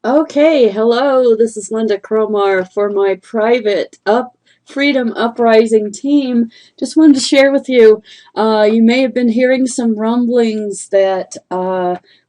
Okay, hello, this is Lynda Cromar for my private Freedom Uprising team. Just wanted to share with you, you may have been hearing some rumblings that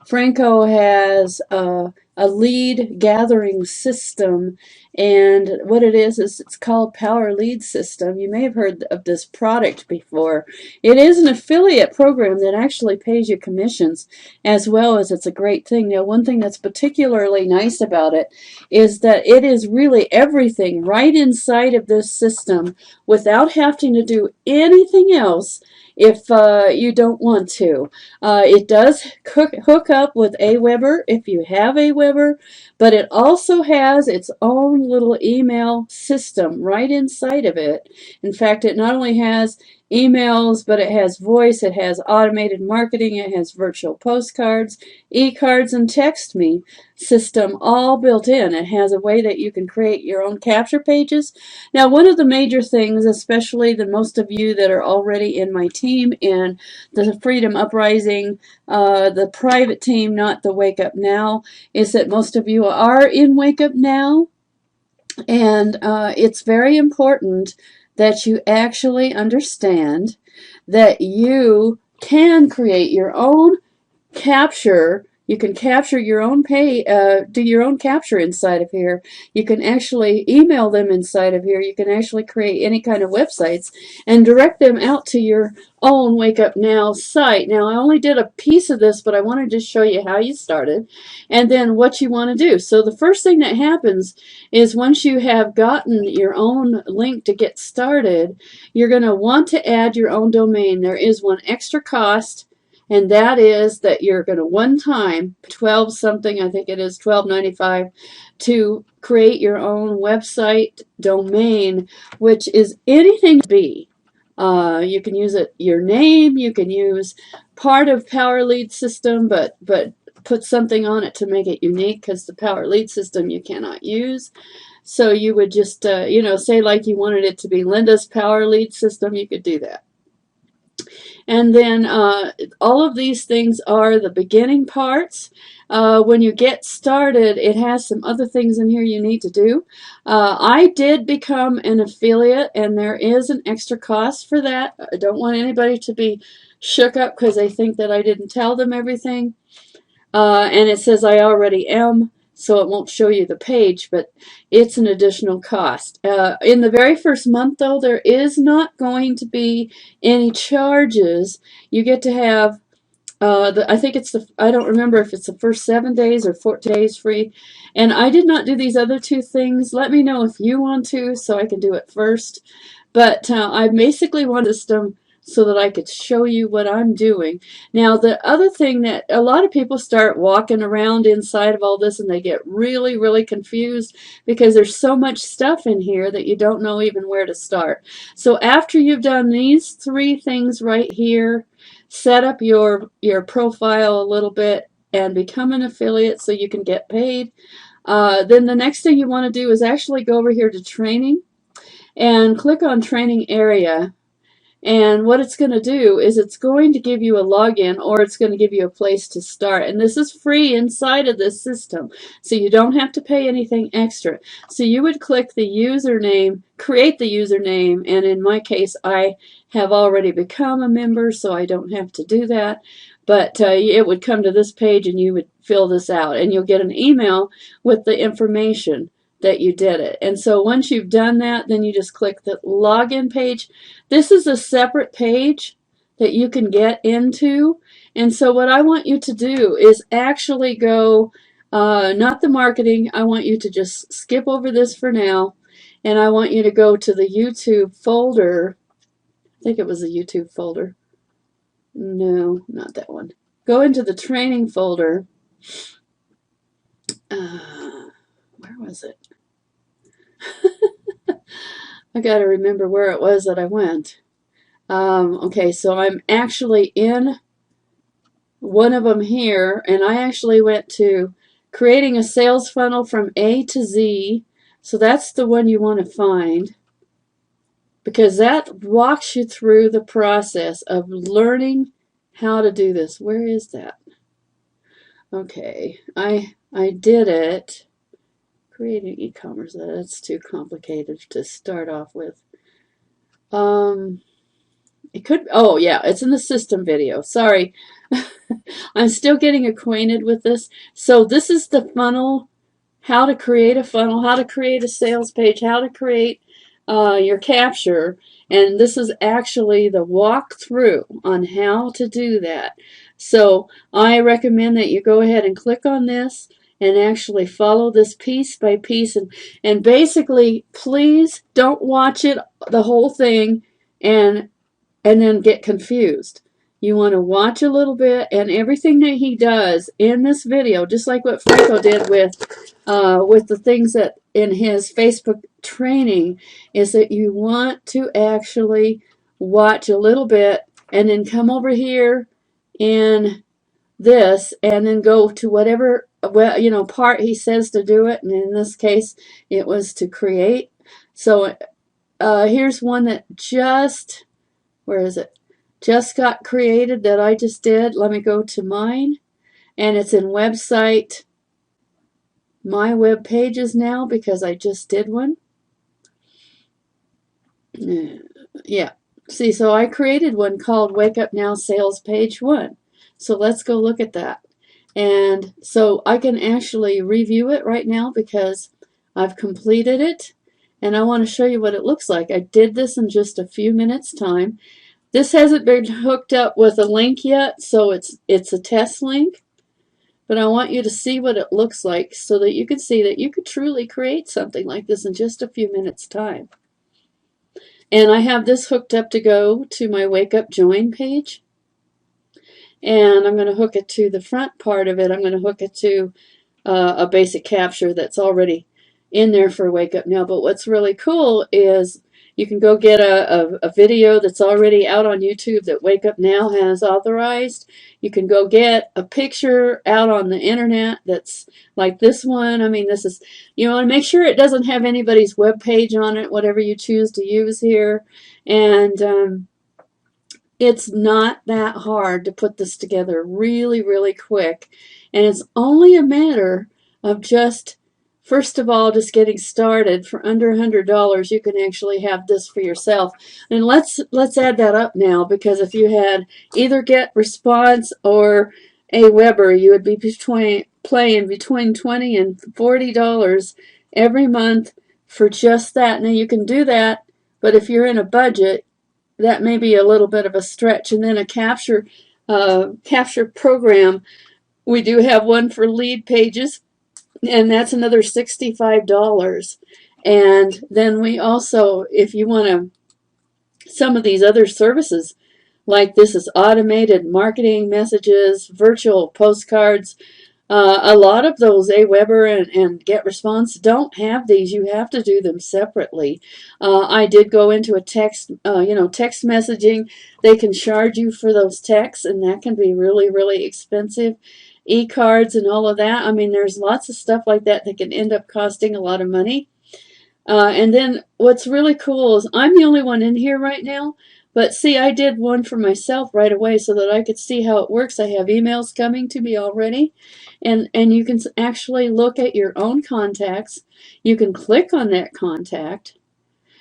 Franco has a lead gathering system, and what it is it's called Power Lead System. You may have heard of this product before. It is an affiliate program that actually pays you commissions, as well as it's a great thing. Now, one thing that's particularly nice about it is that it is really everything right inside of this system without having to do anything else if you don't want to. It does hook up with Aweber if you have Aweber, but it also has its own little email system right inside of it. In fact, it not only has emails, but it has voice, it has automated marketing, it has virtual postcards, e-cards, and text me system all built in. It has a way that you can create your own capture pages. Now, one of the major things, especially the most of you that are already in my team in the Freedom Uprising, the private team, not the Wake Up Now, is that most of you are in Wake Up Now. And it's very important that you actually understand that you can create your own capture. You can capture your own do your own capture inside of here. You can actually email them inside of here. You can actually create any kind of websites and direct them out to your own Wake Up Now site. Now, I only did a piece of this, but I wanted to show you how you started and then what you want to do. So the first thing that happens is once you have gotten your own link to get started, you're going to want to add your own domain. There is one extra cost, and that is that you're going to one time 12 something, I think it is $12.95, to create your own website domain, which is anything to be. You can use it your name, you can use part of Power Lead System, but put something on it to make it unique, because the Power Lead System you cannot use. So you would just say like you wanted it to be Lynda's Power Lead System, you could do that. And then all of these things are the beginning parts. When you get started, it has some other things in here you need to do. I did become an affiliate, and there is an extra cost for that. I don't want anybody to be shook up because they think that I didn't tell them everything. And it says I already am, so it won't show you the page, but it's an additional cost. In the very first month, though, there is not going to be any charges. You get to have, I think it's I don't remember if it's the first 7 days or 14 days free. And I did not do these other two things. Let me know if you want to, so I can do it first. But I basically want a system so that I could show you what I'm doing. Now, the other thing that a lot of people start walking around inside of all this, and they get really, really confused because there's so much stuff in here that you don't know even where to start. So after you've done these three things right here, set up your profile a little bit and become an affiliate so you can get paid. Then the next thing you want to do is actually go over here to training and click on training area. And what it's going to do is it's going to give you a login, or it's going to give you a place to start. And this is free inside of this system, so you don't have to pay anything extra. So you would click the username, create the username, and in my case, I have already become a member, so I don't have to do that. But it would come to this page, and you would fill this out, and you'll get an email with the information that you did it. And so once you've done that, then you just click the login page. This is a separate page that you can get into. And so what I want you to do is actually go, not the marketing, I want you to just skip over this for now, and I want you to go to the YouTube folder. I think it was the YouTube folder. No, not that one. Go into the training folder. Where was it? I got to remember where it was that I went. Okay, so I'm actually in one of them here, and I actually went to creating a sales funnel from A to Z. So that's the one you want to find, because that walks you through the process of learning how to do this. Where is that? Okay, I did it. Creating e-commerce, that's too complicated to start off with. It could, oh yeah, it's in the system video. Sorry. I'm still getting acquainted with this. So this is the funnel, how to create a funnel, how to create a sales page, how to create your capture. And this is actually the walkthrough on how to do that. So I recommend that you go ahead and click on this and actually follow this piece by piece. And basically, please don't watch it, the whole thing, and then get confused. You want to watch a little bit, and everything that he does in this video, just like what Franco did with the things that in his Facebook training, is that you want to actually watch a little bit and then come over here in this and then go to whatever part he says to do it. And in this case, it was to create. So here's one that just, where is it? Just got created that I just did. Let me go to mine. And it's in website, my web pages now, because I just did one. Yeah. See, so I created one called Wake Up Now Sales Page 1. So let's go look at that. And so I can actually review it right now because I've completed it. And I want to show you what it looks like. I did this in just a few minutes time. This hasn't been hooked up with a link yet, so it's a test link. But I want you to see what it looks like so that you can see that you could truly create something like this in just a few minutes time. And I have this hooked up to go to my Wake Up Join page. And I'm going to hook it to the front part of it. I'm going to hook it to a basic capture that's already in there for Wake Up Now. But what's really cool is you can go get a video that's already out on YouTube that Wake Up Now has authorized. You can go get a picture out on the internet that's like this one. I mean, this is, you want to make sure it doesn't have anybody's web page on it, whatever you choose to use here. And it's not that hard to put this together really, really quick. And it's only a matter of just, first of all, just getting started. For under $100, you can actually have this for yourself. And let's add that up now, because if you had either Get Response or Aweber, you would be paying between $20 and $40 every month for just that. Now you can do that, but if you're in a budget, that may be a little bit of a stretch. And then a capture program, we do have one for lead pages, and that's another $65. And then we also, if you want some of these other services, like this is automated marketing messages, virtual postcards. A lot of those Aweber and Get Response don't have these. You have to do them separately. I did go into a text messaging. They can charge you for those texts, and that can be really, really expensive. E-cards and all of that. I mean, there's lots of stuff like that that can end up costing a lot of money. And then what's really cool is I'm the only one in here right now. But see, I did one for myself right away so that I could see how it works. I have emails coming to me already. And you can actually look at your own contacts. You can click on that contact.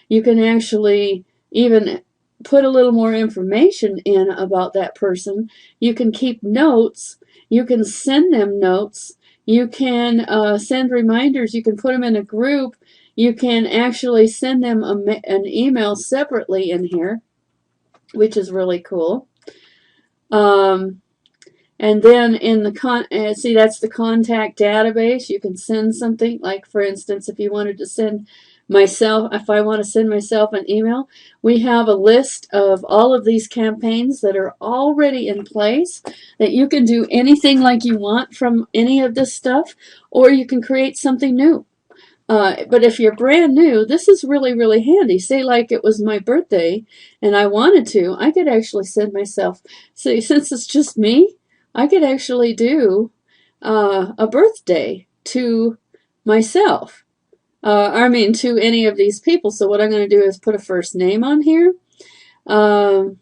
You can actually even put a little more information in about that person. You can keep notes. You can send them notes. You can send reminders. You can put them in a group. You can actually send them an email separately in here, which is really cool. And then in the see, that's the contact database. You can send something, like for instance, if you wanted to send myself, if I want to send myself an email, we have a list of all of these campaigns that are already in place, that you can do anything like you want from any of this stuff, or you can create something new. But if you're brand new, this is really, really handy. Say like it was my birthday and I wanted to, I could actually send myself, see, since it's just me, I could actually do a birthday to myself. To any of these people. So what I'm going to do is put a first name on here. And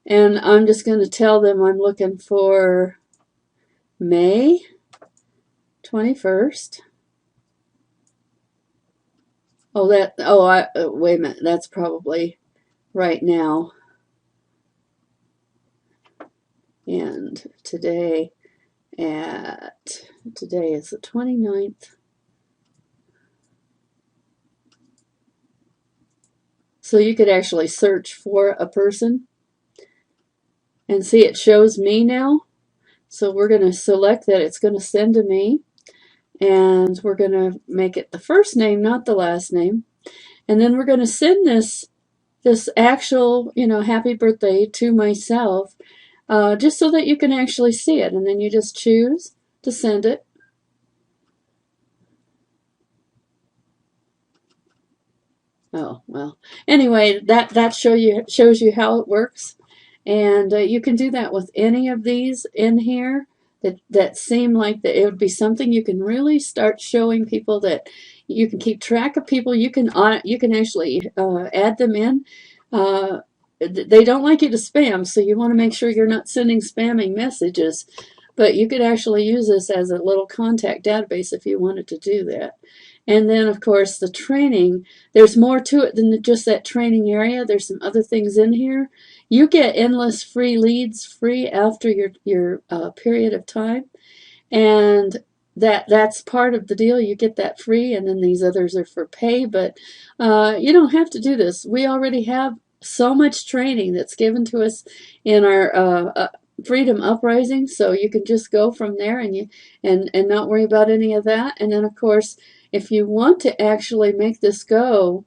I'm just going to tell them I'm looking for May 21st. Wait a minute, that's probably right now. And today is the 29th. So you could actually search for a person and see it shows me now. So we're going to select that it's going to send to me, and we're going to make it the first name, not the last name. And then we're going to send this actual, happy birthday to myself, just so that you can actually see it. And then you just choose to send it. Oh, well, anyway, that shows you how it works. And you can do that with any of these in here that seem like that it would be something you can really start showing people, that you can keep track of people. You can actually add them in. They don't like you to spam, so you want to make sure you're not sending spamming messages. But you could actually use this as a little contact database if you wanted to do that. And then, of course, the training, there's more to it than just that training area. There's some other things in here. You get endless free leads free after your period of time. And that's part of the deal. You get that free, and then these others are for pay. But you don't have to do this. We already have so much training that's given to us in our Freedom Uprising, so you can just go from there and not worry about any of that. And then, of course, if you want to actually make this go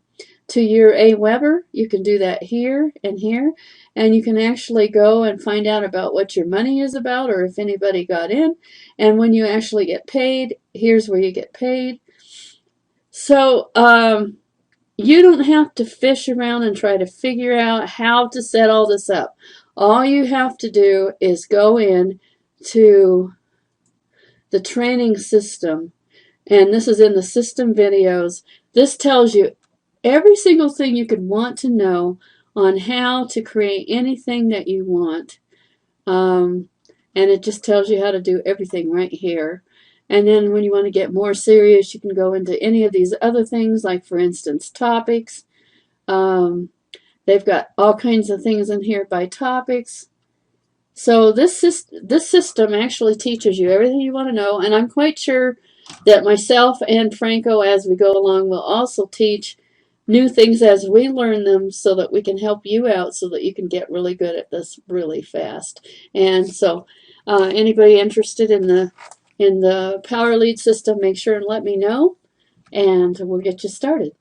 to your AWeber, you can do that here and here, and you can actually go and find out about what your money is about, or if anybody got in. And when you actually get paid, here's where you get paid. So you don't have to fish around and try to figure out how to set all this up. All you have to do is go in to the training system, and this is in the system videos. This tells you every single thing you could want to know on how to create anything that you want. And it just tells you how to do everything right here. And then when you want to get more serious, you can go into any of these other things, like, for instance, topics. They've got all kinds of things in here by topics. So this system actually teaches you everything you want to know, and I'm quite sure that myself and Franco, as we go along, will also teach new things as we learn them, so that we can help you out, so that you can get really good at this really fast. And so anybody interested in the Power Lead system, make sure and let me know, and we'll get you started.